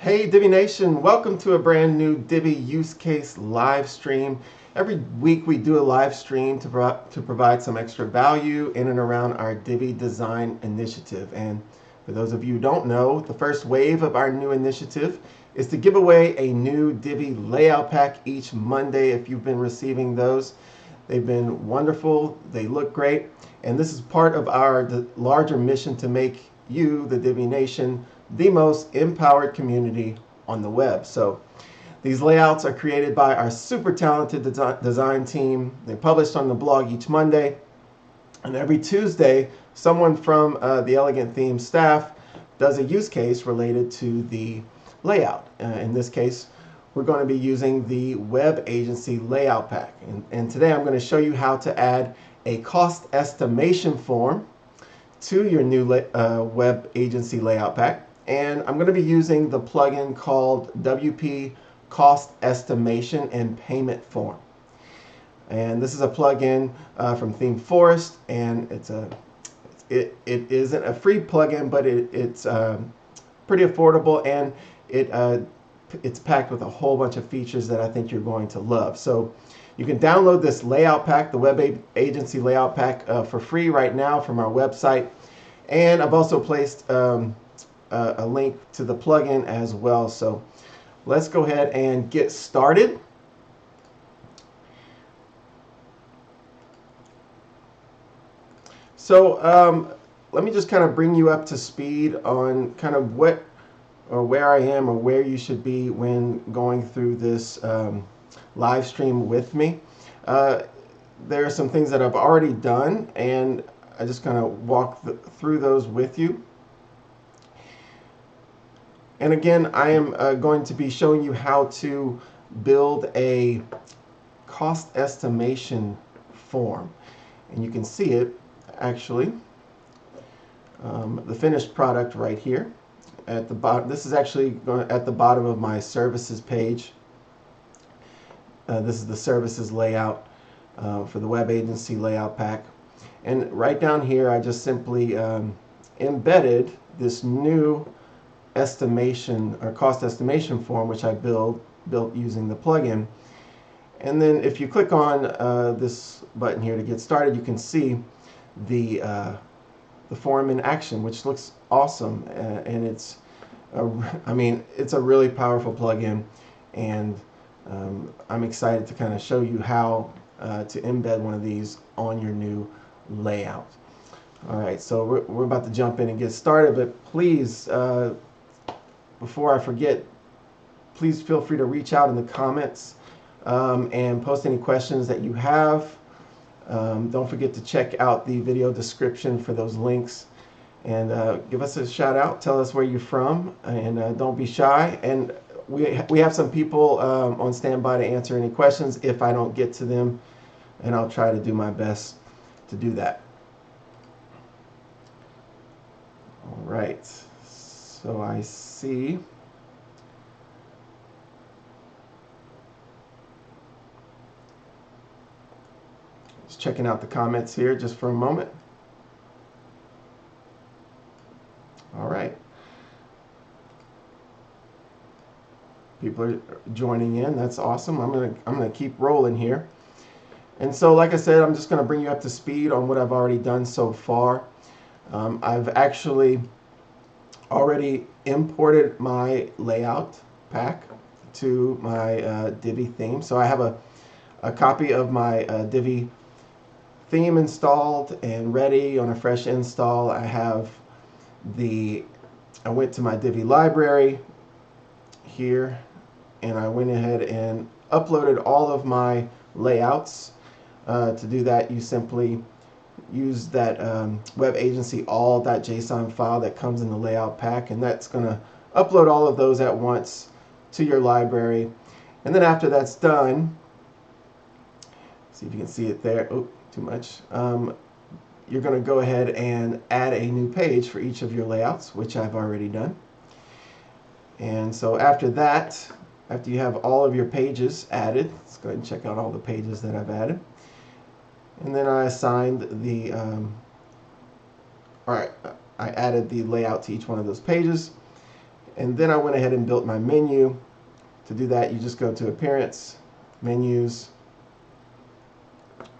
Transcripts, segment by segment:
Hey Divi Nation, welcome to a brand new Divi use case live stream. Every week we do a live stream to provide some extra value in and around our Divi design initiative. And for those of you who don't know, the first wave of our new initiative is to give away a new Divi layout pack each Monday. If you've been receiving those, they've been wonderful, they look great. And this is part of our larger mission to make you, the Divi Nation, the most empowered community on the web. So these layouts are created by our super talented design team. They're published on the blog each Monday. And every Tuesday, someone from the Elegant Theme staff does a use case related to the layout. In this case, we're going to be using the web agency layout pack. And today I'm going to show you how to add a cost estimation form to your new web agency layout pack. And I'm going to be using the plugin called WP Cost Estimation and Payment Form. And this is a plugin from Theme Forest, and it isn't a free plugin, but it's pretty affordable, and it's packed with a whole bunch of features that I think you're going to love. So you can download this layout pack, the web agency layout pack, for free right now from our website. And I've also placed a link to the plugin as well. So let's go ahead and get started. So let me just kind of bring you up to speed on kind of what or where I am or where you should be when going through this live stream with me. There are some things that I've already done, and I just kind of walk through those with you. And again, I am going to be showing you how to build a cost estimation form. And you can see it actually, the finished product right here at the bottom. This is actually at the bottom of my services page. This is the services layout for the web agency layout pack. And right down here, I just simply embedded this new estimation or cost estimation form, which I built using the plugin. And then if you click on this button here to get started, you can see the form in action, which looks awesome. And it's a really powerful plugin, and I'm excited to kind of show you how to embed one of these on your new layout. All right, so we're about to jump in and get started, but please, before I forget, please feel free to reach out in the comments and post any questions that you have. Don't forget to check out the video description for those links, and give us a shout out. Tell us where you're from, and don't be shy. And we have some people on standby to answer any questions if I don't get to them, and I'll try to do my best to do that. All right, so I see just checking out the comments here just for a moment. All right, people are joining in. That's awesome. I'm gonna keep rolling here. And so, like I said, I'm just gonna bring you up to speed on what I've already done so far. I've actually already imported my layout pack to my Divi theme. So I have a copy of my Divi theme installed and ready on a fresh install. I went to my Divi library here, and I went ahead and uploaded all of my layouts. To do that, you simply use that web agency all.json file that comes in the layout pack, and that's going to upload all of those at once to your library. And then after that's done, see if you can see it there. Oh, too much. You're going to go ahead and add a new page for each of your layouts, which I've already done. And so after that, after you have all of your pages added, let's go ahead and check out all the pages that I've added. And then I assigned I added the layout to each one of those pages. And then I went ahead and built my menu. To do that, you just go to Appearance, Menus,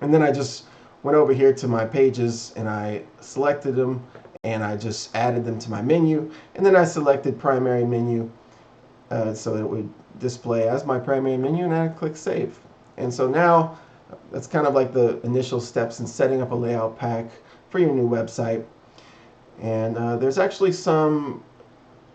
and then I just went over here to my pages and I selected them and I just added them to my menu. And then I selected Primary Menu so it would display as my primary menu, and I click Save. And so now that's kind of like the initial steps in setting up a layout pack for your new website. And there's actually some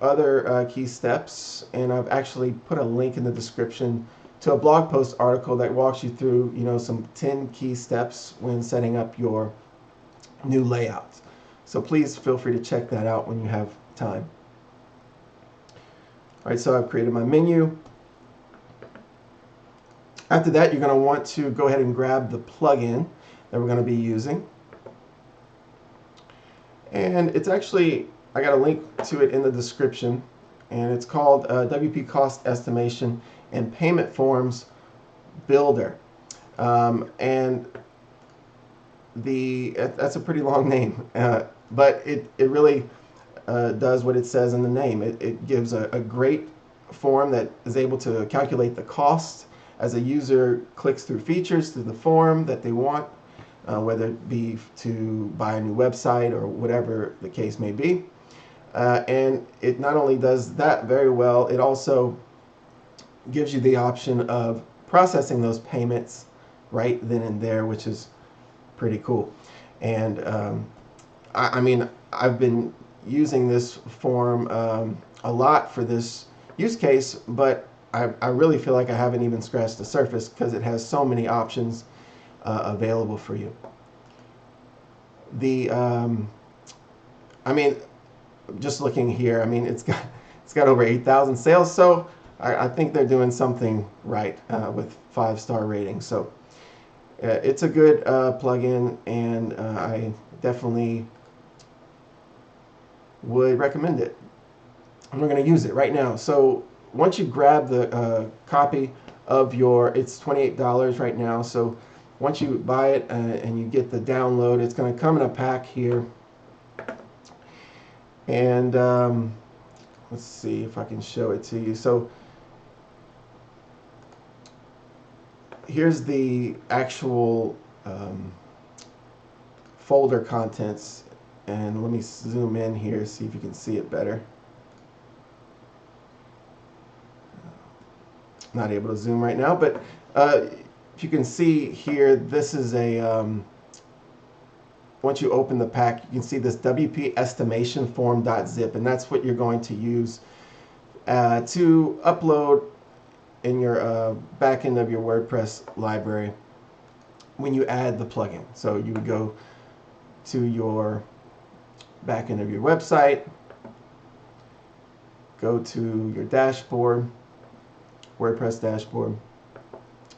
other key steps, and I've actually put a link in the description to a blog post article that walks you through, some 10 key steps when setting up your new layout. So please feel free to check that out when you have time. All right, so I've created my menu. After that, you're going to want to go ahead and grab the plugin that we're going to be using. And it's actually, I got a link to it in the description, and it's called WP Cost Estimation and Payment Forms Builder. And that's a pretty long name, but it really does what it says in the name. It gives a great form that is able to calculate the cost as a user clicks through features through the form that they want, whether it be to buy a new website or whatever the case may be. And it not only does that very well, it also gives you the option of processing those payments right then and there, which is pretty cool. And I mean, I've been using this form a lot for this use case, but I really feel like I haven't even scratched the surface because it has so many options available for you. I mean, just looking here, I mean, it's got over 8,000 sales, so I think they're doing something right with 5-star ratings. So it's a good plugin, and I definitely would recommend it. And we're going to use it right now. So once you grab the copy of it's $28 right now. So once you buy it and you get the download, it's going to come in a pack here. And let's see if I can show it to you. So here's the actual folder contents. And let me zoom in here, see if you can see it better. Not able to zoom right now, but if you can see here, this is once you open the pack, you can see this WP estimation form.zip, and that's what you're going to use to upload in your back end of your WordPress library when you add the plugin. So you would go to your back end of your website, go to your dashboard, WordPress dashboard,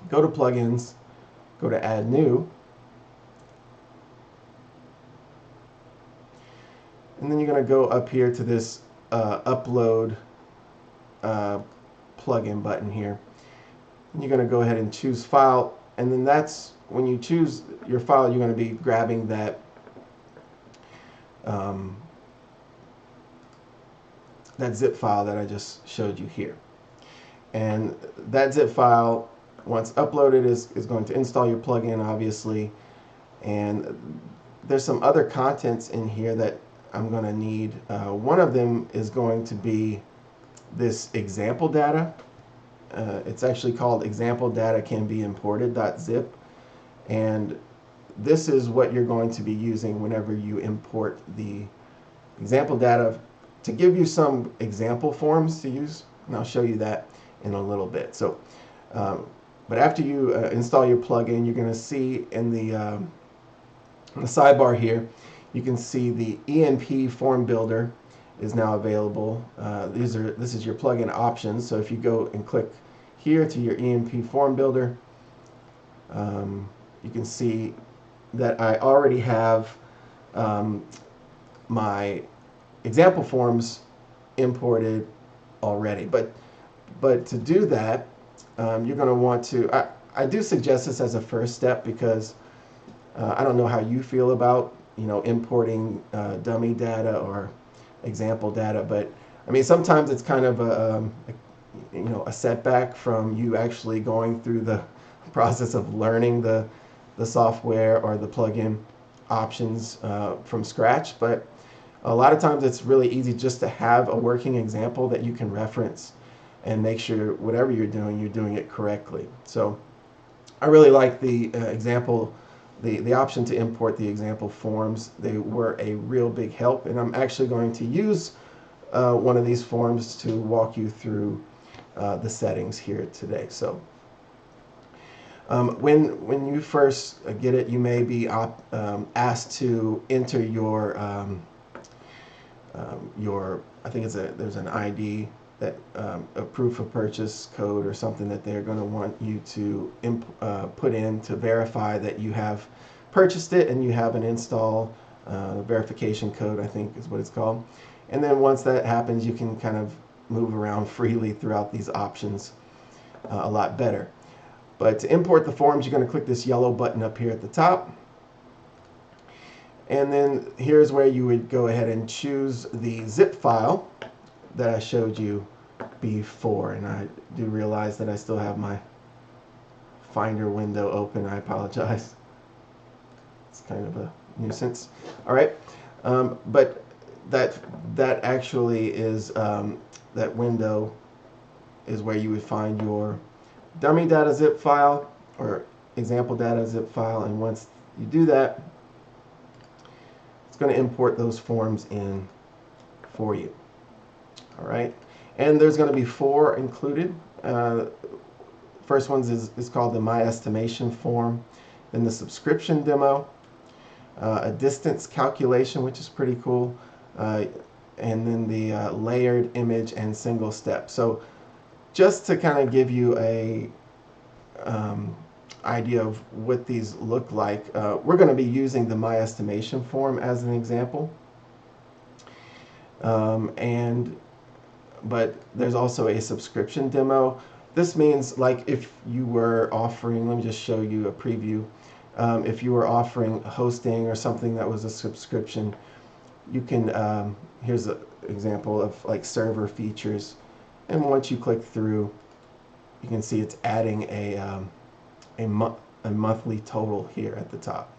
go to plugins, go to add new, and then you're going to go up here to this upload plugin button here. And you're going to go ahead and choose file, and then that's when you choose your file, you're going to be grabbing that that zip file that I just showed you here. And that zip file, once uploaded, is going to install your plugin, obviously. And there's some other contents in here that I'm going to need. One of them is going to be this example data. It's actually called example data can be imported.zip. And this is what you're going to be using whenever you import the example data to give you some example forms to use. And I'll show you that in a little bit. So, but after you install your plugin, you're going to see in the sidebar here, you can see the Npd Form Builder is now available. This is your plugin options. So if you go and click here to your Npd Form Builder, you can see that I already have my example forms imported already. But to do that, you're going to want to, I do suggest this as a first step because I don't know how you feel about importing dummy data or example data, but I mean, sometimes it's kind of a setback from you actually going through the process of learning the software or the plugin options from scratch. But a lot of times it's really easy just to have a working example that you can reference and make sure whatever you're doing it correctly. So I really like the example, the option to import the example forms. They were a real big help, and I'm actually going to use one of these forms to walk you through the settings here today. So when you first get it, you may be asked to enter your I think there's an ID, that a proof of purchase code or something that they're going to want you to put in to verify that you have purchased it and you have an install verification code, I think is what it's called. And then once that happens, you can kind of move around freely throughout these options a lot better. But to import the forms, you're going to click this yellow button up here at the top. And then here's where you would go ahead and choose the zip file that I showed you before. And I do realize that I still have my Finder window open. I apologize. It's kind of a nuisance. All right. But that actually is, that window is where you would find your dummy data zip file or example data zip file. And once you do that, it's going to import those forms in for you. All right, and there's going to be 4 included. First one is called the My Estimation form, then the subscription demo, a distance calculation, which is pretty cool, and then the layered image and single step. So just to kind of give you a idea of what these look like, we're going to be using the My Estimation form as an example. But there's also a subscription demo. This means, like, if you were offering, let me just show you a preview. If you were offering hosting or something that was a subscription, you can, here's an example of like server features. And once you click through, you can see it's adding a monthly total here at the top.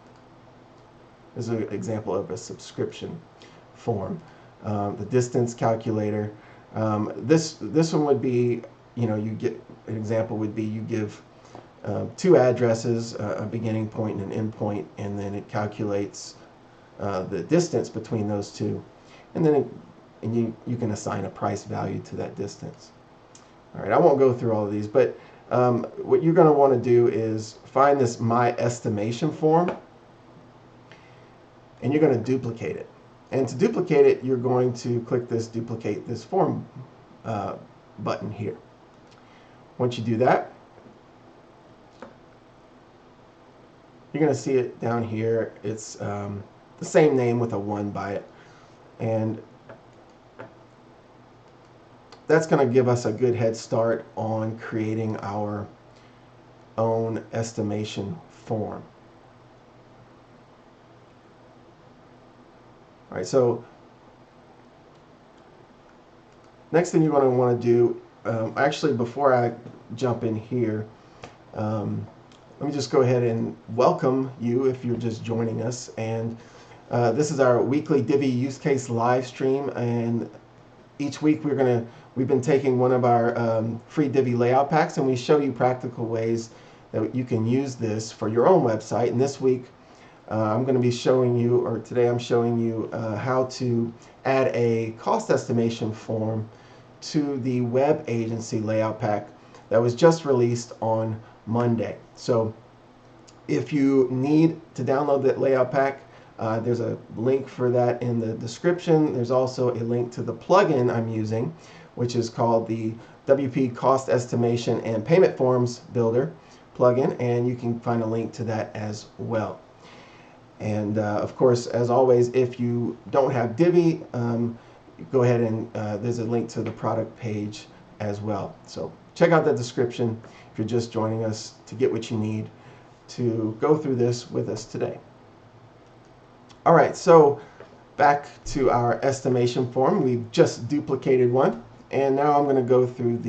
This is an example of a subscription form. The distance calculator. This one would be, you get an example would be you give 2 addresses, a beginning point and an end point, and then it calculates the distance between those 2, and then you can assign a price value to that distance. All right, I won't go through all of these, but what you're going to want to do is find this My Estimation form, and you're going to duplicate it. And to duplicate it, you're going to click this Duplicate This Form button here. Once you do that, you're going to see it down here. It's the same name with a 1 by it. And that's going to give us a good head start on creating our own estimation form. All right, so next thing you're going to want to do, actually before I jump in here, let me just go ahead and welcome you if you're just joining us. And this is our weekly Divi use case live stream, and each week we've been taking one of our free Divi layout packs, and we show you practical ways that you can use this for your own website. And this week I'm going to be showing you, or today I'm showing you how to add a cost estimation form to the web agency layout pack that was just released on Monday. So if you need to download that layout pack, there's a link for that in the description. There's also a link to the plugin I'm using, which is called the WP Cost Estimation and Payment Forms Builder plugin, and you can find a link to that as well. And of course, as always, if you don't have Divi, go ahead and there's a link to the product page as well. So check out that description if you're just joining us to get what you need to go through this with us today. All right, so back to our estimation form. We've just duplicated one, and now I'm going to go through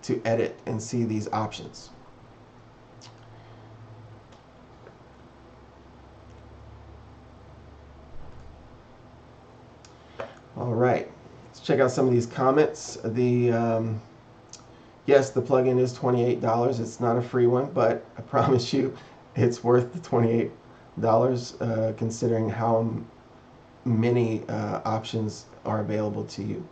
to edit and see these options. All right, let's check out some of these comments. Yes, the plugin is $28. It's not a free one, but I promise you it's worth the $28 considering how many options are available to you.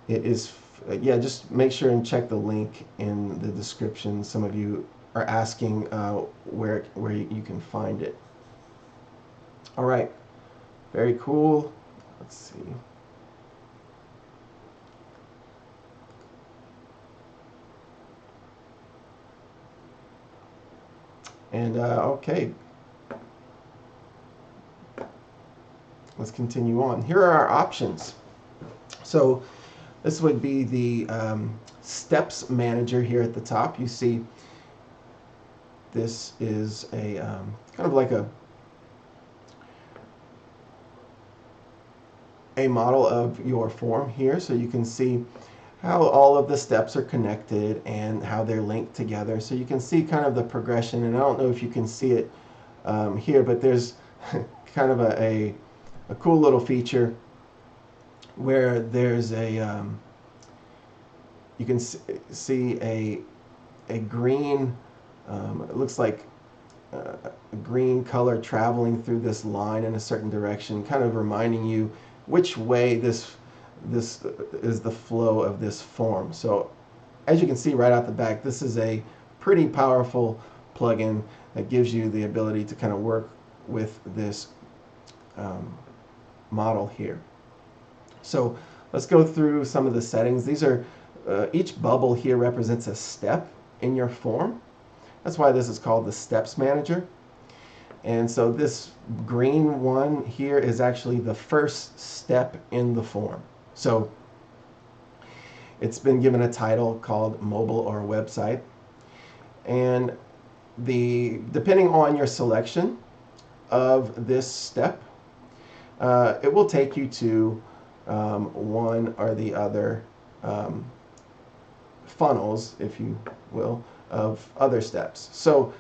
It is, yeah, just make sure and check the link in the description. Some of you are asking where you can find it. All right, very cool. Let's see. And okay, let's continue on. Here are our options. So this would be the steps manager here at the top. You see this is a kind of like a model of your form here, so you can see how all of the steps are connected and how they're linked together. So you can see kind of the progression, and I don't know if you can see it here, but there's kind of a cool little feature where there's a you can see a green it looks like a green color traveling through this line in a certain direction, kind of reminding you which way this is the flow of this form. So as you can see right out the back, this is a pretty powerful plugin that gives you the ability to kind of work with this model here. So let's go through some of the settings. These are each bubble here represents a step in your form. That's why this is called the Steps Manager. And so this green one here is actually the first step in the form. So it's been given a title called mobile or website. And depending on your selection of this step, it will take you to one or the other funnels, if you will, of other steps. So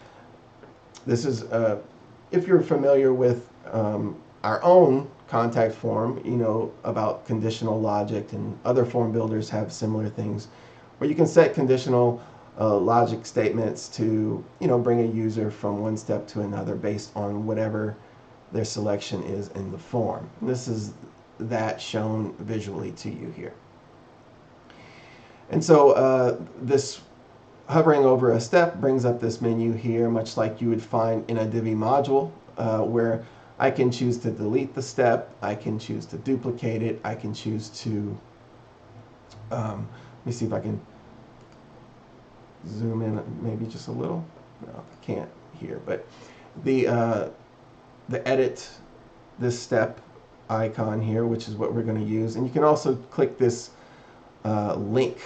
this is, if you're familiar with our own contact form, you know about conditional logic, and other form builders have similar things where you can set conditional logic statements to, you know, bring a user from one step to another based on whatever their selection is in the form. And this is that shown visually to you here. And so this hovering over a step brings up this menu here, much like you would find in a Divi module, where I can choose to delete the step, I can choose to duplicate it, I can choose to, let me see if I can zoom in maybe just a little. No, I can't here, but the edit this step icon here, which is what we're going to use, and you can also click this link,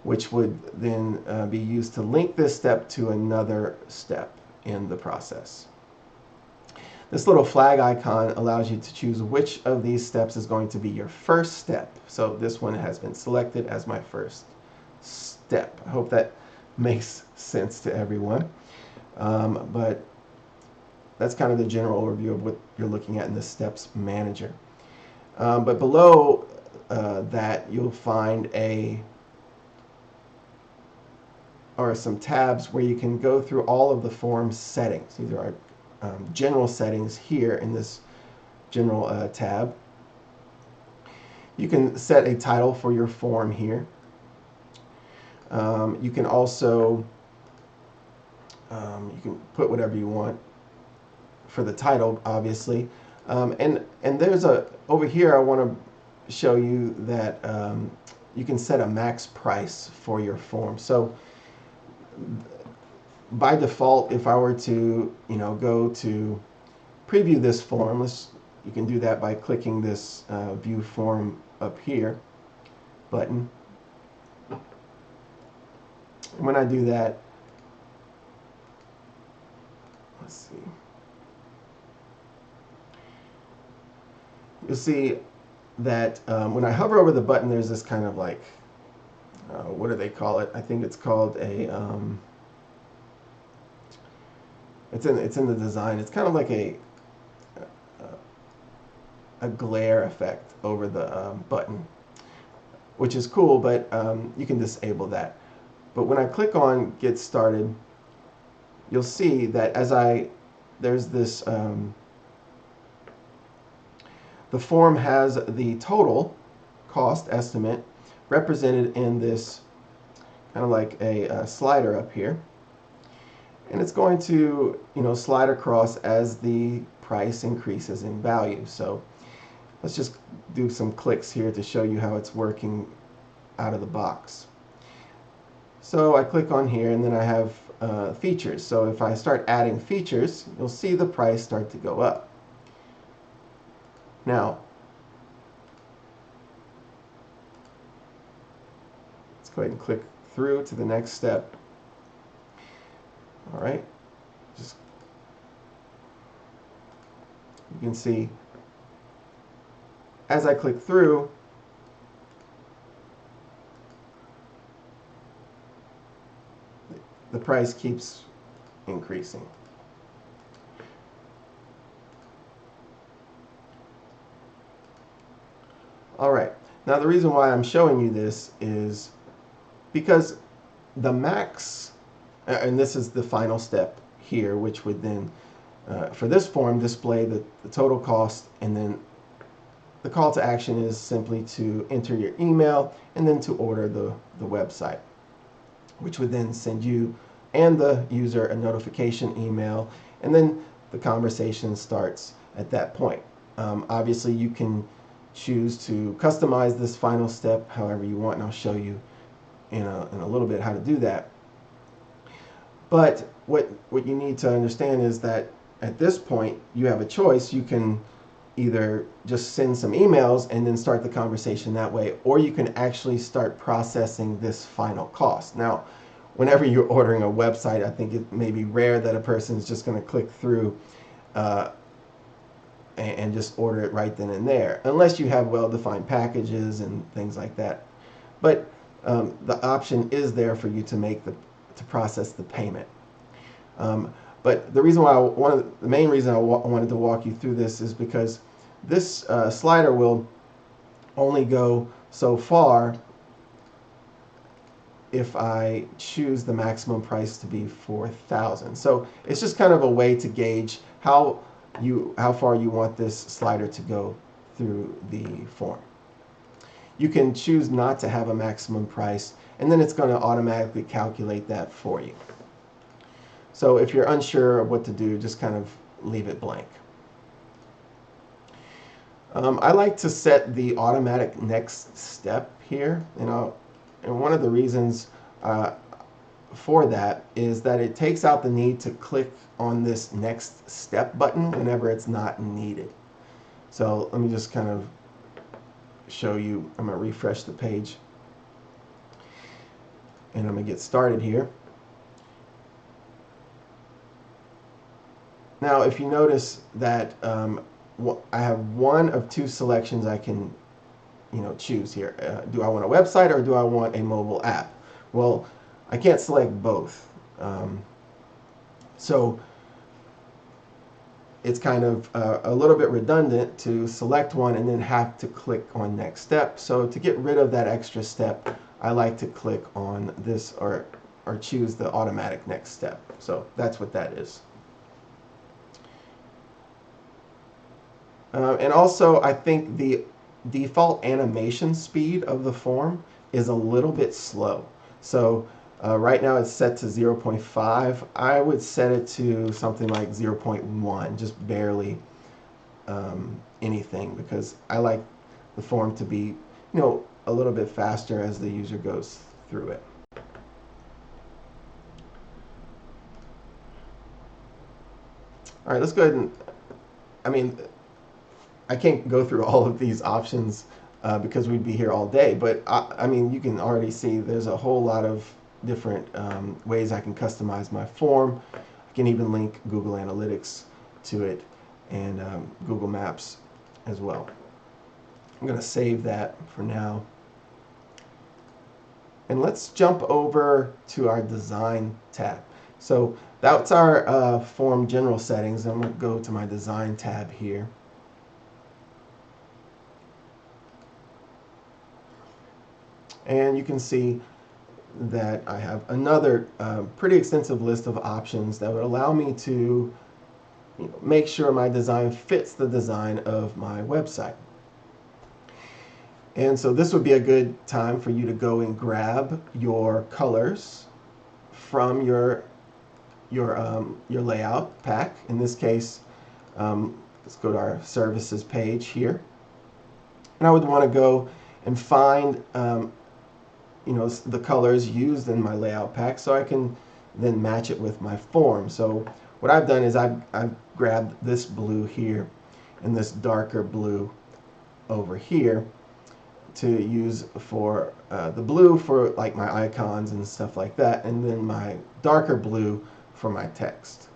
which would then be used to link this step to another step in the process. This little flag icon allows you to choose which of these steps is going to be your first step. So this one has been selected as my first step. I hope that makes sense to everyone. But that's kind of the general overview of what you're looking at in the Steps Manager. But below that, you'll find some tabs where you can go through all of the form settings. These are our general settings here in this general tab. You can set a title for your form here. You can also you can put whatever you want for the title, obviously. And there's over here I want to show you that you can set a max price for your form. So by default, if I were to, you know, go to preview this form, you can do that by clicking this view form up here button. And when I do that, let's see. you'll see that when I hover over the button, there's this kind of like, what do they call it? I think it's called a, it's in the design. It's kind of like a glare effect over the button, which is cool, but you can disable that. But when I click on Get Started, you'll see that there's this, the form has the total cost estimate represented in this kind of like a slider up here. And it's going to, slide across as the price increases in value. So let's just do some clicks here to show you how it's working out of the box. So I click on here and then I have features. So if I start adding features, you'll see the price start to go up. Now, let's go ahead and click through to the next step. All right, you can see as I click through, the price keeps increasing. All right, now the reason why I'm showing you this is because the max, and this is the final step here, which would then, for this form, display the total cost, and then the call to action is simply to enter your email and then to order the website, which would then send you and the user a notification email, and then the conversation starts at that point. Obviously, you can choose to customize this final step however you want, and I'll show you in a little bit how to do that. But what you need to understand is that at this point, you have a choice. You can either just send some emails and then start the conversation that way, or you can actually start processing this final cost. Now, whenever you're ordering a website, I think it may be rare that a person is just going to click through and just order it right then and there, unless you have well-defined packages and things like that. But the option is there for you to process the payment. But the reason why the main reason I wanted to walk you through this is because this slider will only go so far if I choose the maximum price to be $4,000. So it's just kind of a way to gauge how far you want this slider to go through the form. You can choose not to have a maximum price, and then it's going to automatically calculate that for you. So if you're unsure of what to do, just kind of leave it blank. I like to set the automatic next step here, and one of the reasons for that is that it takes out the need to click on this next step button whenever it's not needed. So let me just kind of show you. I'm going to refresh the page, and I'm going to get started here. Now, if you notice that I have one of two selections I can choose here. Do I want a website or do I want a mobile app? Well, I can't select both. So it's kind of a little bit redundant to select one and then have to click on next step. So to get rid of that extra step, I like to click on this or choose the automatic next step. So that's what that is. And also, I think the default animation speed of the form is a little bit slow. So right now it's set to 0.5. I would set it to something like 0.1, just barely anything, because I like the form to be, a little bit faster as the user goes through it. All right, let's go ahead and, I can't go through all of these options because we'd be here all day, but you can already see there's a whole lot of different ways I can customize my form. I can even link Google Analytics to it and Google Maps as well. I'm going to save that for now. And let's jump over to our design tab. So that's our form general settings. I'm going to go to my design tab here. And you can see that I have another pretty extensive list of options that would allow me to make sure my design fits the design of my website. And so this would be a good time for you to go and grab your colors from your layout pack. In this case, let's go to our services page here. And I would want to go and find the colors used in my layout pack so I can then match it with my form. So what I've done is I've grabbed this blue here and this darker blue over here to use for the blue for like my icons and stuff like that, and then my darker blue for my text.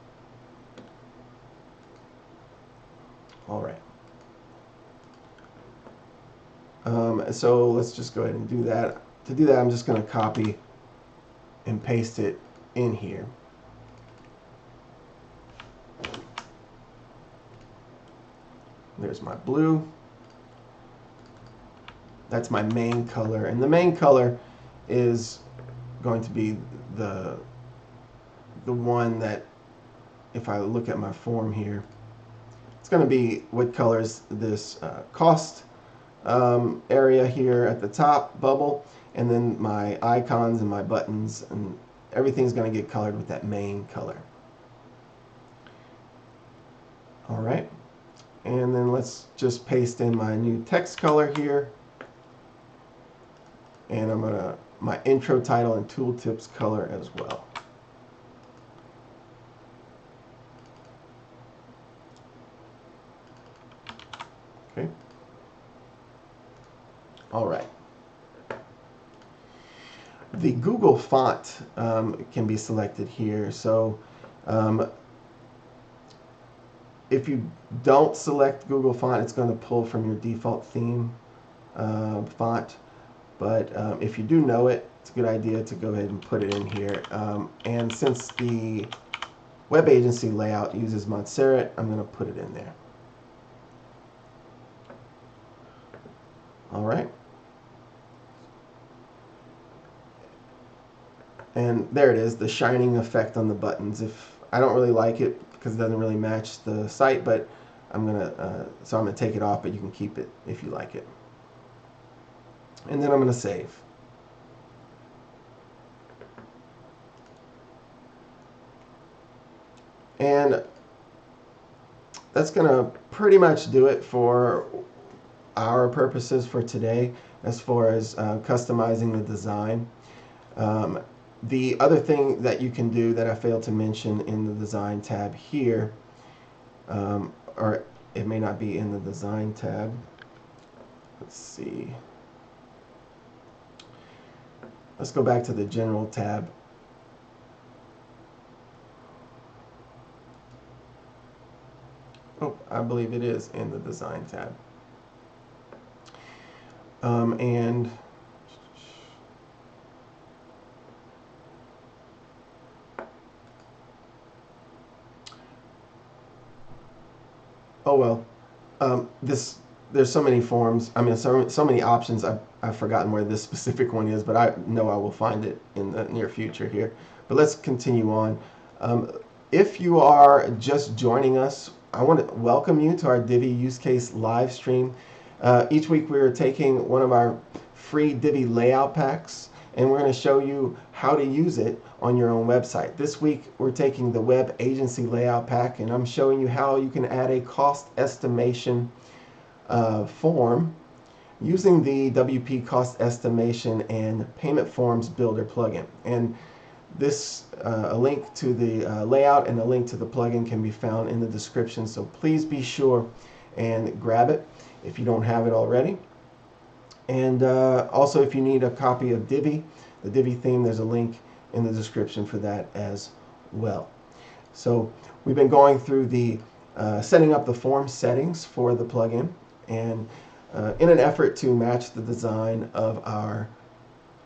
All right. So let's just go ahead and do that. To do that, I'm just going to copy and paste it in here. There's my blue. That's my main color, and the main color is going to be the one that, if I look at my form here, it's going to be what colors this cost area here at the top bubble, and then my icons and my buttons and everything's going to get colored with that main color. All right, and then let's just paste in my new text color here, and I'm gonna my intro title and tooltips color as well. Okay. All right. The Google font can be selected here. So if you don't select Google font, it's going to pull from your default theme font. But if you do know it, it's a good idea to go ahead and put it in here. And since the web agency layout uses Montserrat, I'm going to put it in there. All right. And there it is, the shining effect on the buttons. If I don't really like it because it doesn't really match the site, but I'm gonna take it off, but you can keep it if you like it. And then I'm gonna save. And that's gonna pretty much do it for our purposes for today as far as customizing the design. The other thing that you can do that I failed to mention in the design tab here, or it may not be in the design tab. Let's see. Let's go back to the general tab. Oh, I believe it is in the design tab. And oh well, there's so many forms. I mean, so many options. I've forgotten where this specific one is, but I know I will find it in the near future here. But let's continue on. If you are just joining us, I want to welcome you to our Divi use case live stream. Each week we are taking one of our free Divi layout packs, and we're going to show you how to use it on your own website. This week we're taking the web agency layout pack, and I'm showing you how you can add a cost estimation form using the WP cost estimation and payment forms builder plugin. And this a link to the layout and a link to the plugin can be found in the description, so please be sure and grab it if you don't have it already. And also, if you need a copy of Divi, the Divi theme, there's a link in the description for that as well. So we've been going through the setting up the form settings for the plugin, and in an effort to match the design of our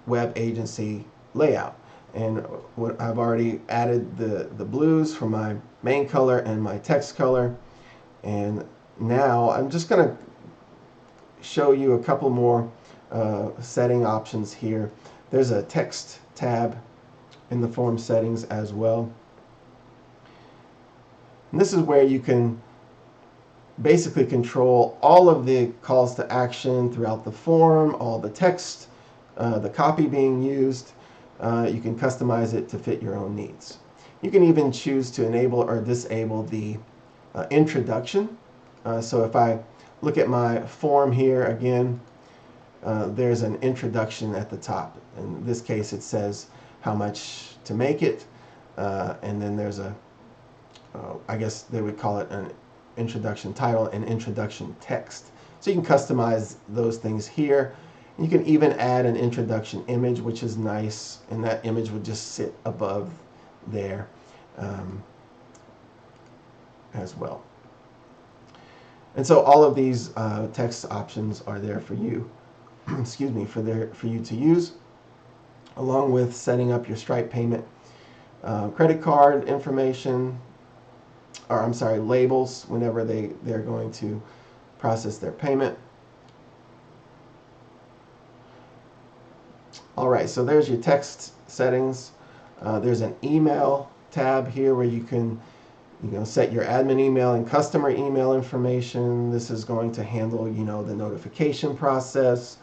web agency layout. And what I've already added the blues for my main color and my text color. And now I'm just going to show you a couple more setting options here. There's a text tab in the form settings as well. And this is where you can basically control all of the calls to action throughout the form, all the text, the copy being used. You can customize it to fit your own needs. You can even choose to enable or disable the introduction. So if I look at my form here again, there's an introduction at the top. In this case, it says how much to make it, and then there's a, I guess they would call it an introduction title and introduction text. So you can customize those things here. You can even add an introduction image, which is nice, and that image would just sit above there as well. And so all of these text options are there for you, excuse me, for you to use, along with setting up your Stripe payment, credit card information, or I'm sorry, labels whenever they're going to process their payment. All right, so there's your text settings. There's an email tab here where you can set your admin email and customer email information. This is going to handle the notification process.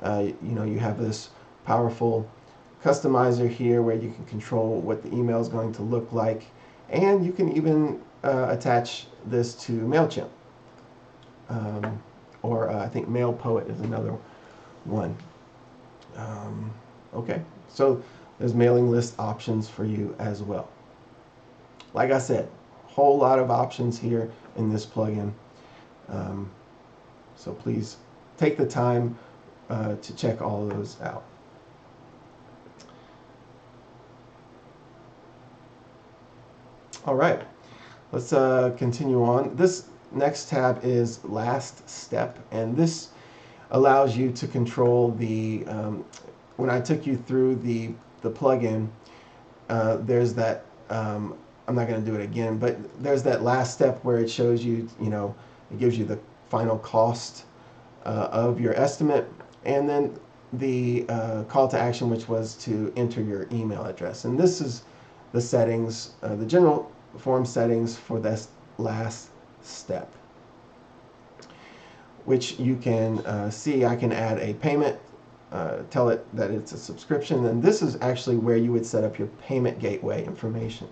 You have this powerful customizer here where you can control what the email is going to look like, and you can even attach this to MailChimp, or I think MailPoet is another one. Okay, so there's mailing list options for you as well. Like I said, whole lot of options here in this plugin. So please take the time to check all of those out. All right, let's continue on. This next tab is Last Step, and this allows you to control the, when I took you through the plugin, there's that, I'm not going to do it again, but there's that last step where it shows you, it gives you the final cost of your estimate, and then the call to action, which was to enter your email address. And this is the settings, the general form settings for this last step, which you can see. I can add a payment, tell it that it's a subscription, and this is actually where you would set up your payment gateway information.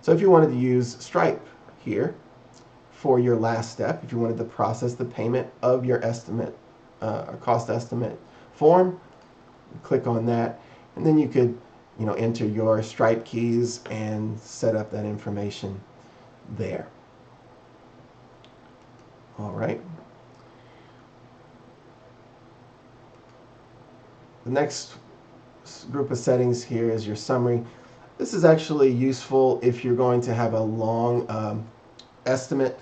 So if you wanted to use Stripe here for your last step, if you wanted to process the payment of your estimate, or cost estimate form, click on that, and then you could enter your Stripe keys and set up that information there. All right. The next group of settings here is your summary. This is actually useful if you're going to have a long estimate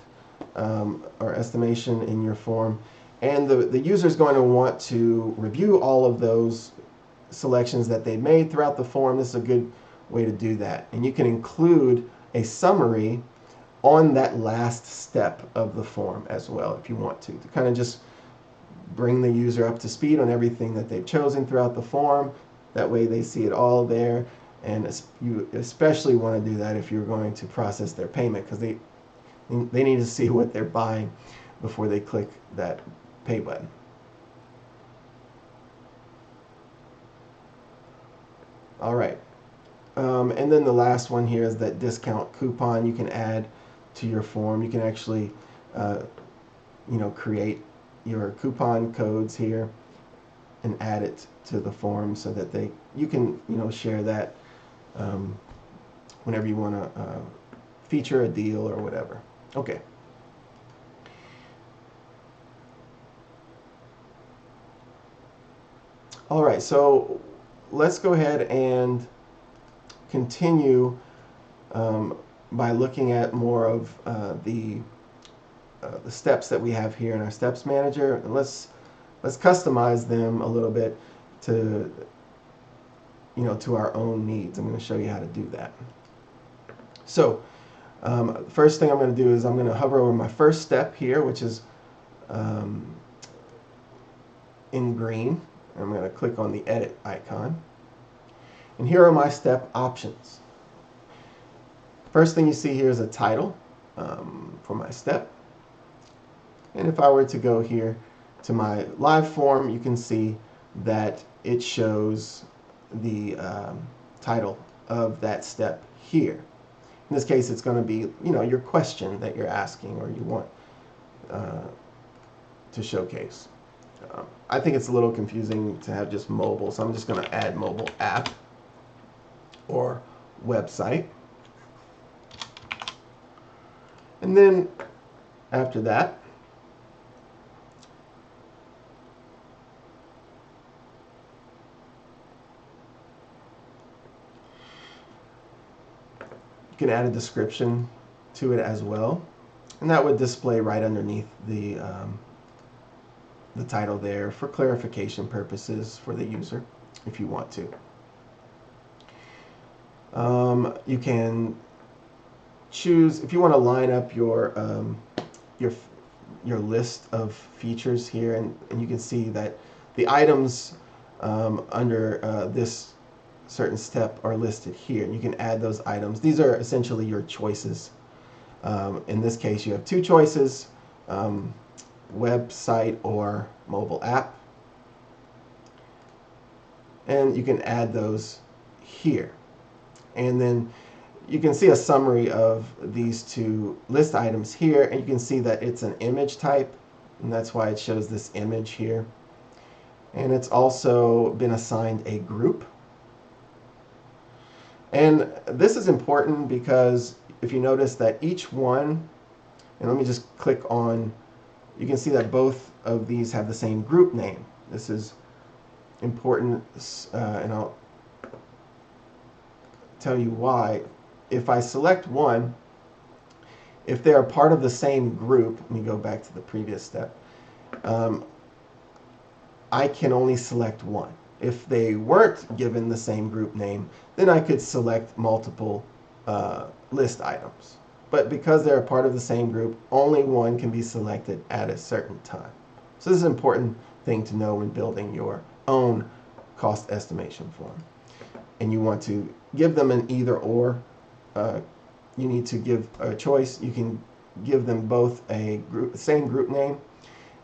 or estimation in your form, and the user is going to want to review all of those selections that they made throughout the form. This is a good way to do that, and you can include a summary on that last step of the form as well if you want to kind of just bring the user up to speed on everything that they've chosen throughout the form. That way they see it all there, and you especially want to do that if you're going to process their payment, because they need to see what they're buying before they click that pay button. All right, and then the last one here is that discount coupon you can add to your form. You can actually create your coupon codes here and add it to the form so that you can share that whenever you want to feature a deal or whatever. Okay. All right, so let's go ahead and continue by looking at more of the steps that we have here in our steps manager. And let's let's customize them a little bit to, to our own needs. I'm going to show you how to do that. So first thing I'm going to do is I'm going to hover over my first step here, which is in green. I'm going to click on the edit icon. And here are my step options. First thing you see here is a title for my step. And if I were to go here to my live form, you can see that it shows the title of that step here. In this case, it's going to be, your question that you're asking or you want to showcase. I think it's a little confusing to have just mobile, so I'm just going to add mobile app or website. And then after that, you can add a description to it as well, and that would display right underneath the title there for clarification purposes for the user if you want to. You can choose if you want to line up your list of features here, and you can see that the items under this certain step are listed here. You can add those items. These are essentially your choices. In this case, you have two choices, website or mobile app, and you can add those here. And then you can see a summary of these two list items here, and you can see that it's an image type, and that's why it shows this image here. And it's also been assigned a group. And this is important because if you notice that each one, and let me just click on, you can see that both of these have the same group name. This is important, and I'll tell you why. If I select one, if they are part of the same group, let me go back to the previous step, I can only select one. If they weren't given the same group name, then I could select multiple list items. But because they're a part of the same group, only one can be selected at a certain time. So this is an important thing to know when building your own cost estimation form. And you want to give them an either or. You need to give a choice. You can give them both a same group name.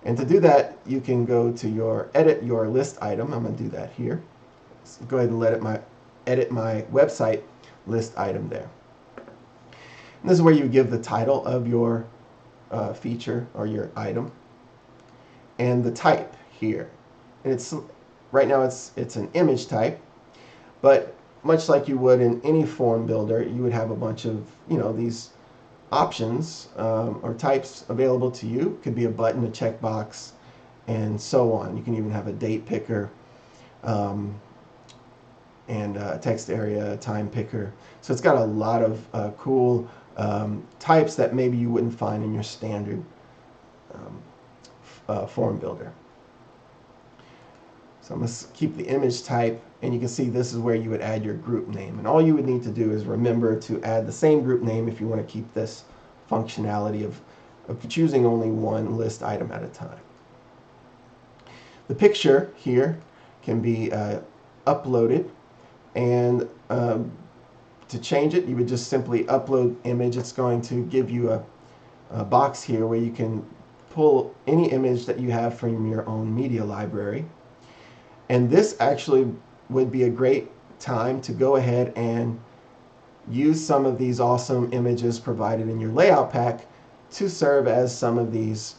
And to do that, you can go to edit your list item. I'm going to do that here. So go ahead and edit my website list item there. And this is where you give the title of your feature or your item and the type here. And it's right now it's an image type, but much like you would in any form builder, you would have a bunch of these options or types available to you. It could be a button, a checkbox, and so on. You can even have a date picker and a text area, a time picker. So it's got a lot of cool types that maybe you wouldn't find in your standard form builder. So I'm going to keep the image type, and you can see this is where you would add your group name. And all you would need to do is remember to add the same group name if you want to keep this functionality of choosing only one list item at a time. The picture here can be uploaded, and to change it, you would just simply upload image. It's going to give you a box here where you can pull any image that you have from your own media library. And this actually would be a great time to go ahead and use some of these awesome images provided in your layout pack to serve as some of these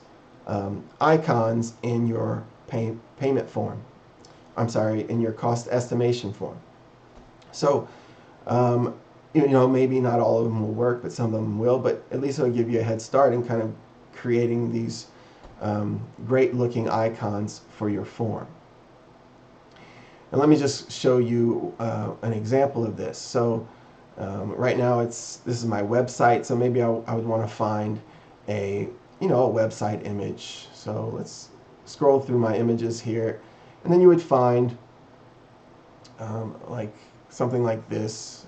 icons in your payment form. I'm sorry, in your cost estimation form. So, maybe not all of them will work, but some of them will, but at least it'll give you a head start in kind of creating these great looking icons for your form. And let me just show you an example of this. So right now this is my website, so maybe I would want to find a website image. So let's scroll through my images here, and then you would find like something like this.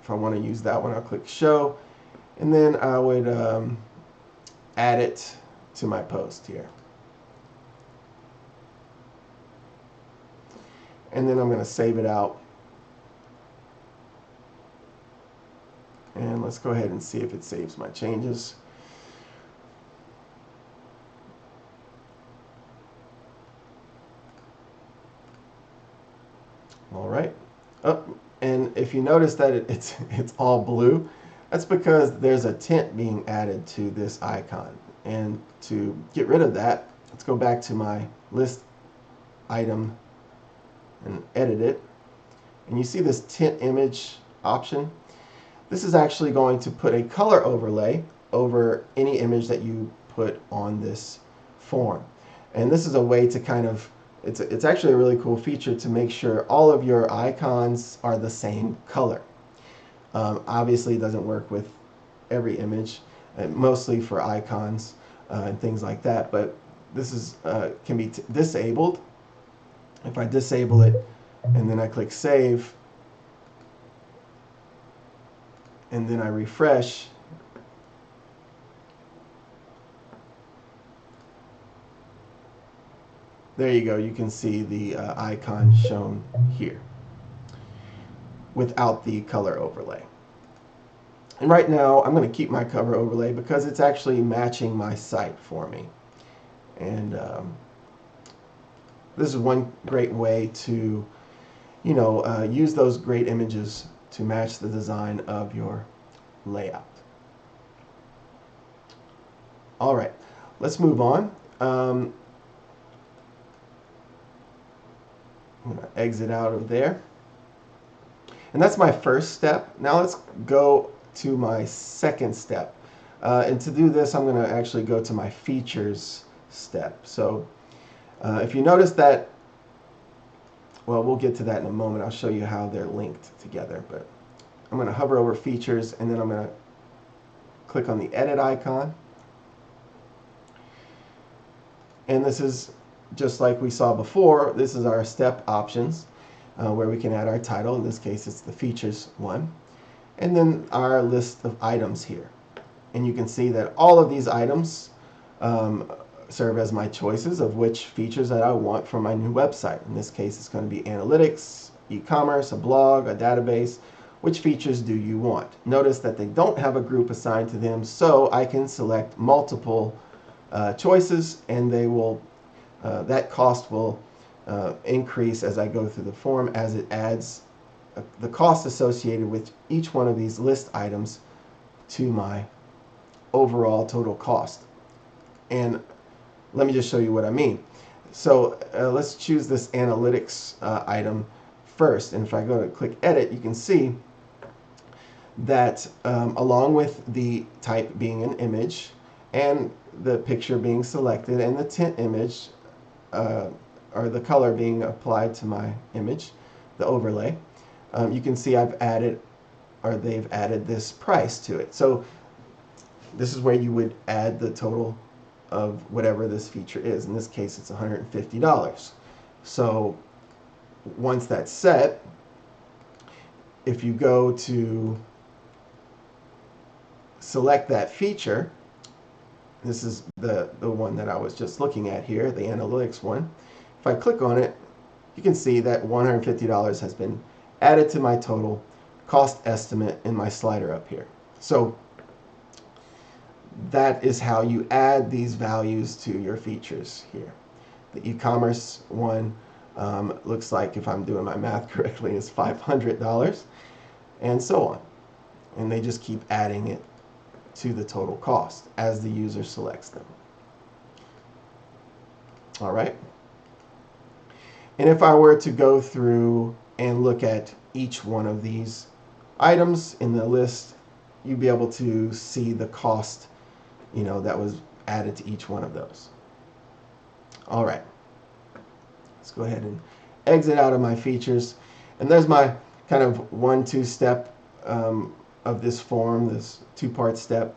If I want to use that one, I'll click show, and then I would add it to my post here. And then I'm going to save it out. And let's go ahead and see if it saves my changes. All right. Oh, and if you notice that it's all blue, that's because there's a tint being added to this icon. And to get rid of that, let's go back to my list item and edit it. And you see this tint image option. This is actually going to put a color overlay over any image that you put on this form. And this is a way to kind of, it's actually a really cool feature to make sure all of your icons are the same color. Obviously it doesn't work with every image, mostly for icons and things like that, but this is can be disabled. If I disable it and then I click save and then I refresh, there you go, you can see the icon shown here without the color overlay. And right now I'm going to keep my color overlay because it's actually matching my site for me. And this is one great way to, use those great images to match the design of your layout. All right, let's move on. I'm going to exit out of there. And that's my first step. Now let's go to my second step. And to do this, I'm going to actually go to my features step. So if you notice that, well, we'll get to that in a moment. I'll show you how they're linked together. But I'm going to hover over features, and then I'm going to click on the edit icon. And this is just like we saw before. This is our step options where we can add our title. In this case, it's the features one. And then our list of items here. And you can see that all of these items serve as my choices of which features that I want for my new website. In this case, it's going to be analytics, e-commerce, a blog, a database. Which features do you want? Notice that they don't have a group assigned to them, so I can select multiple choices, and they will that cost will increase as I go through the form as it adds the cost associated with each one of these list items to my overall total cost. And let me just show you what I mean. So let's choose this analytics item first. And if I go to click edit, you can see that along with the type being an image and the picture being selected and the tint image or the color being applied to my image, the overlay, you can see I've added, or they've added this price to it. So this is where you would add the total of whatever this feature is. In this case, it's $150. So once that's set, if you go to select that feature, this is the one that I was just looking at here, the analytics one. If I click on it, you can see that $150 has been added to my total cost estimate in my slider up here. So that is how you add these values to your features here. The e-commerce one looks like, if I'm doing my math correctly, is $500, and so on. And they just keep adding it to the total cost as the user selects them. All right. And if I were to go through and look at each one of these items in the list, you'd be able to see the cost, that was added to each one of those. All right. Let's go ahead and exit out of my features. And there's my kind of 1-2 step of this form, this two-part step.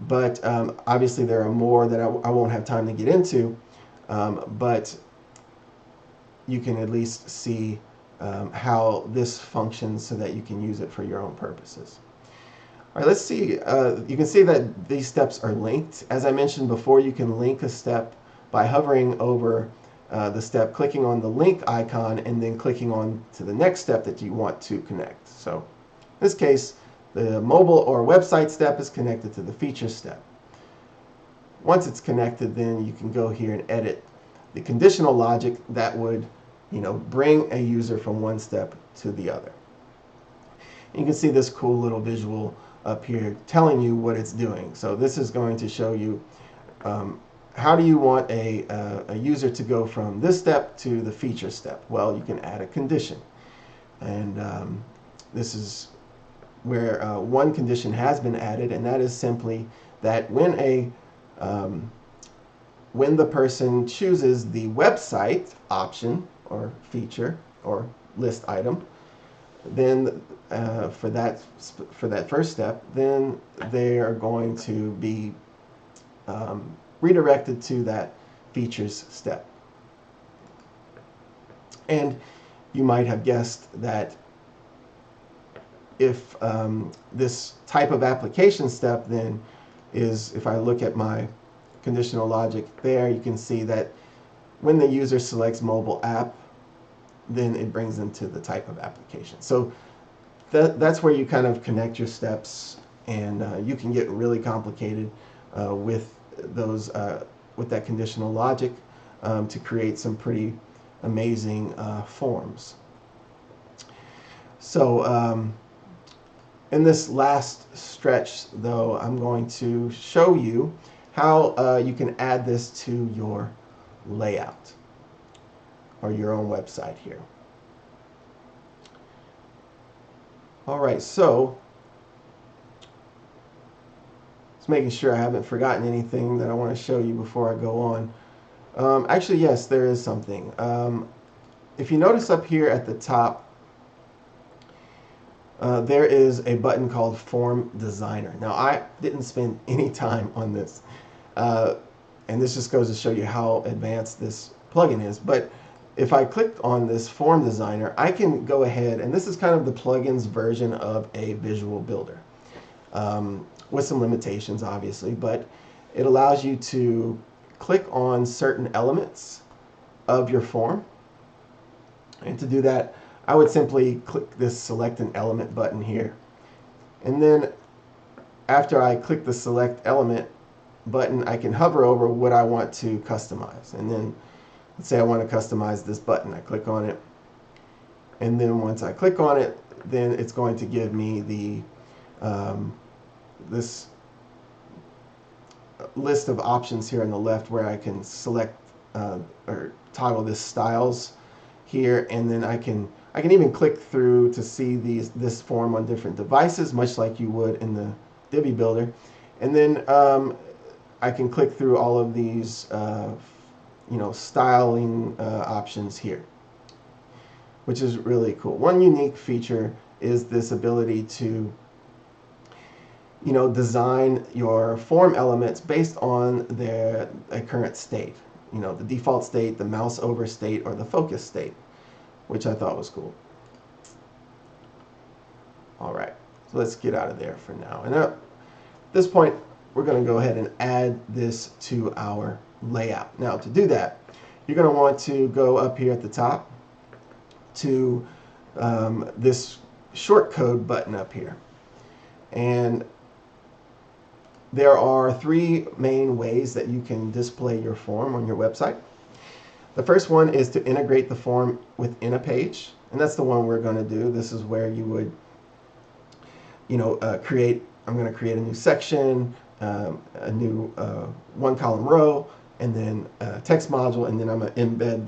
But obviously there are more that I won't have time to get into. but you can at least see how this functions so that you can use it for your own purposes. All right, let's see. You can see that these steps are linked. As I mentioned before, you can link a step by hovering over the step, clicking on the link icon, and then clicking on to the next step that you want to connect. So in this case, the mobile or website step is connected to the feature step. Once it's connected, then you can go here and edit the conditional logic that would, bring a user from one step to the other. And you can see this cool little visual up here telling you what it's doing. So this is going to show you how do you want a user to go from this step to the feature step. Well, you can add a condition, and this is where one condition has been added, and that is simply that when the person chooses the website option or feature or list item, then for that first step, then they are going to be redirected to that features step. And you might have guessed that if this type of application step then is, if I look at my conditional logic there, you can see that when the user selects mobile app, then it brings them to the type of application. So that's where you kind of connect your steps, and you can get really complicated with those with that conditional logic to create some pretty amazing forms. So in this last stretch, though, I'm going to show you how you can add this to your layout or your own website here. All right, so just making sure I haven't forgotten anything that I want to show you before I go on. Actually, yes, there is something. If you notice up here at the top, there is a button called Form Designer. Now, I didn't spend any time on this, and this just goes to show you how advanced this plugin is. But if I clicked on this Form Designer, I can go ahead, and this is kind of the plugin's version of a visual builder, with some limitations, obviously, but it allows you to click on certain elements of your form. And to do that, I would simply click this Select an Element button here. And then after I click the Select Element button, I can hover over what I want to customize. And then let's say I want to customize this button. I click on it. And then once I click on it, then it's going to give me the this list of options here on the left where I can select or toggle this styles here, and then I can even click through to see this form on different devices, much like you would in the Divi Builder. And then I can click through all of these styling options here, which is really cool. One unique feature is this ability to design your form elements based on their current state. The default state, the mouse over state, or the focus state, which I thought was cool. All right, so let's get out of there for now. And at this point, we're going to go ahead and add this to our layout. Now, to do that, you're going to want to go up here at the top to this shortcode button up here. And there are three main ways that you can display your form on your website. The first one is to integrate the form within a page, and that's the one we're going to do. This is where you would, I'm going to create a new section, a new one-column row, and then a text module, and then I'm going to embed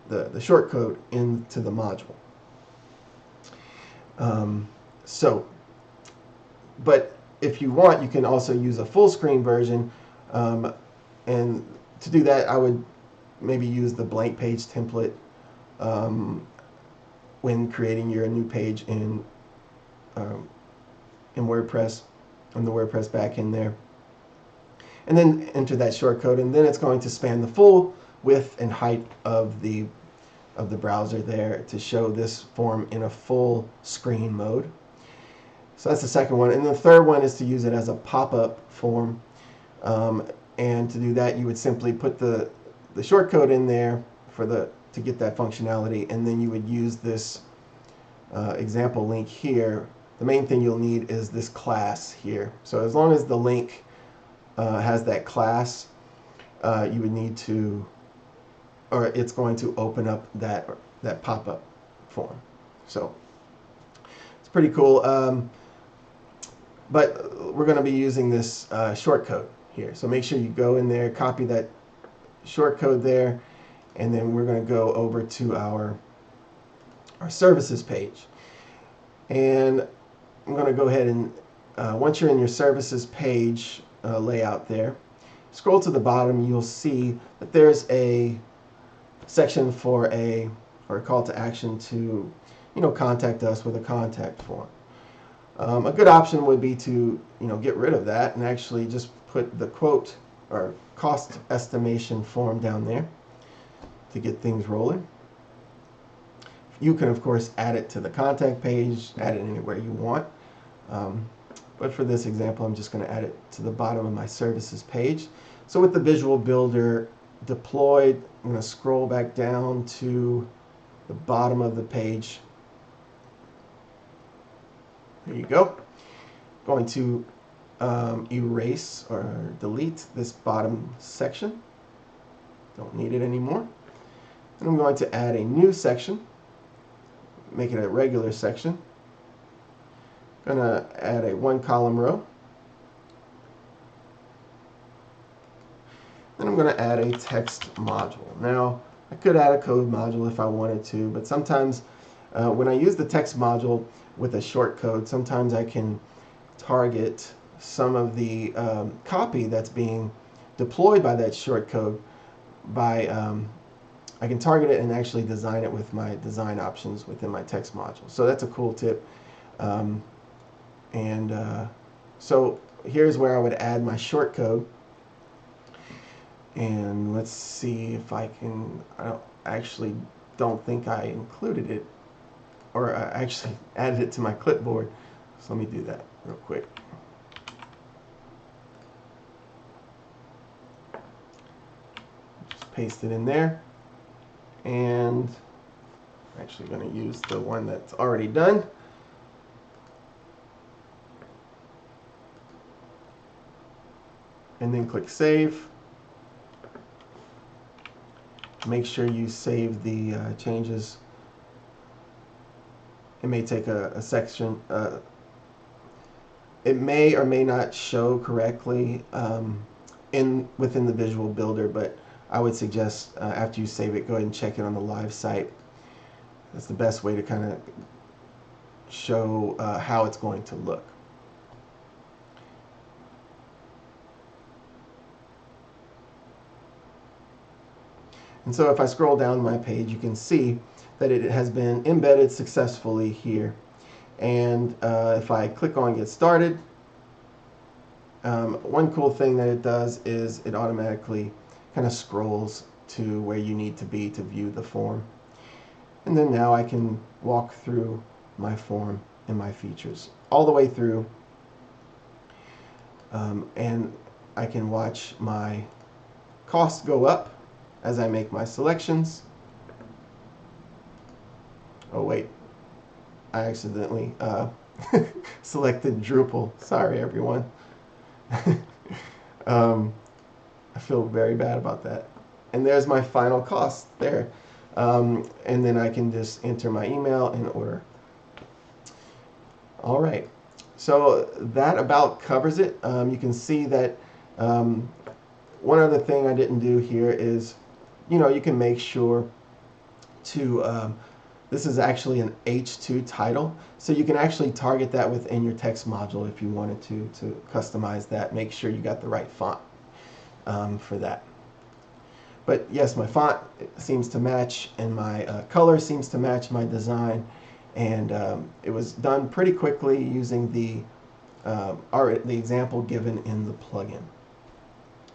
the shortcode into the module. But if you want, you can also use a full screen version, and to do that, I would maybe use the blank page template when creating your new page in WordPress, on the WordPress backend there. and then enter that shortcode, and then it's going to span the full width and height of the browser there to show this form in a full screen mode. So that's the second one. And the third one is to use it as a pop-up form. And to do that, you would simply put the shortcode in there to get that functionality, and then you would use this example link here. The main thing you'll need is this class here. So as long as the link has that class, you would need to, or it's going to open up that pop-up form. So it's pretty cool. But we're going to be using this shortcode here. So make sure you go in there, copy that shortcode there, and then we're going to go over to our services page. And I'm going to go ahead and once you're in your services page layout there, scroll to the bottom, you'll see that there's a section for a call to action to contact us with a contact form. A good option would be to get rid of that and actually just put the quote or cost estimation form down there to get things rolling. You can of course add it to the contact page, add it anywhere you want. But for this example, I'm just going to add it to the bottom of my services page. So with the Visual Builder deployed, I'm going to scroll back down to the bottom of the page. There you go. Going to erase or delete this bottom section. Don't need it anymore. And I'm going to add a new section, make it a regular section. I'm going to add a 1-column row. Then I'm going to add a text module. Now, I could add a code module if I wanted to, but sometimes when I use the text module with a shortcode, sometimes I can target some of the copy that's being deployed by that shortcode by I can target it and actually design it with my design options within my text module. So that's a cool tip. So here's where I would add my shortcode. And let's see if I can, I actually don't think I included it, or I actually added it to my clipboard. So let me do that real quick. Just paste it in there. And I'm actually going to use the one that's already done. And then click Save. Make sure you save the changes. It may take a section. It may or may not show correctly within the Visual Builder, but I would suggest after you save it, go ahead and check it on the live site. That's the best way to kind of show how it's going to look. And so if I scroll down my page, you can see that it has been embedded successfully here. And if I click on Get Started, one cool thing that it does is it automatically kind of scrolls to where you need to be to view the form. And then now I can walk through my form and my features all the way through. And I can watch my costs go up as I make my selections. Oh wait, I accidentally selected Drupal. Sorry everyone. I feel very bad about that. And there's my final cost there. And then I can just enter my email and order. All right, so that about covers it. You can see that one other thing I didn't do here is, you can make sure to, this is actually an H2 title, so you can actually target that within your text module if you wanted to customize that. Make sure you got the right font for that. But yes, my font seems to match, and my color seems to match my design, and it was done pretty quickly using the example given in the plugin.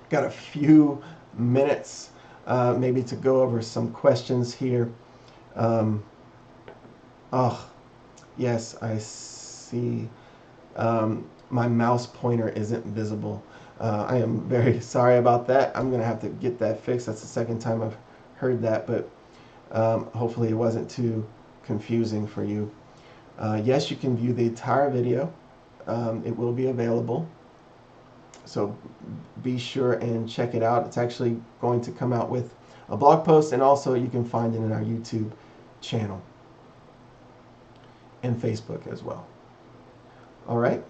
Got a few minutes maybe to go over some questions here. Um, oh, yes, I see. My mouse pointer isn't visible. I am very sorry about that. I'm going to have to get that fixed. That's the second time I've heard that, but hopefully it wasn't too confusing for you. Yes, you can view the entire video. It will be available. So be sure and check it out. It's actually going to come out with a blog post, and also you can find it in our YouTube channel and Facebook as well. All right.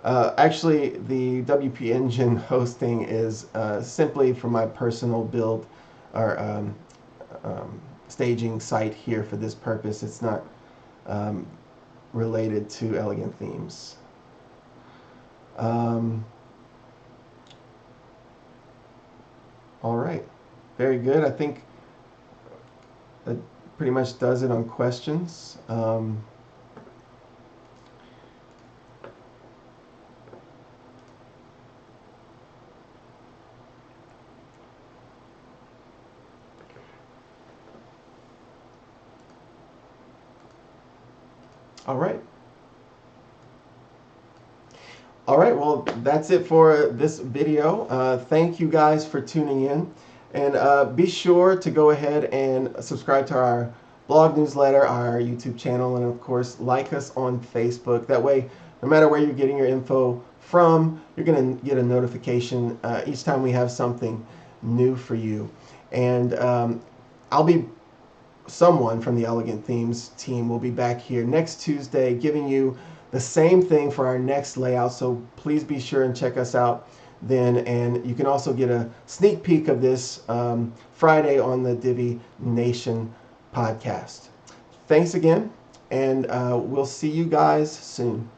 Actually, the WP Engine hosting is simply for my personal build or staging site here for this purpose. It's not related to Elegant Themes. All right, very good. I think that pretty much does it on questions. All right. All right, well, that's it for this video. Thank you guys for tuning in. And be sure to go ahead and subscribe to our blog newsletter, our YouTube channel, and of course, like us on Facebook. That way, no matter where you're getting your info from, you're going to get a notification each time we have something new for you. And someone from the Elegant Themes team will be back here next Tuesday giving you the same thing for our next layout. So please be sure and check us out then. And you can also get a sneak peek of this Friday on the Divi Nation podcast. Thanks again, and we'll see you guys soon.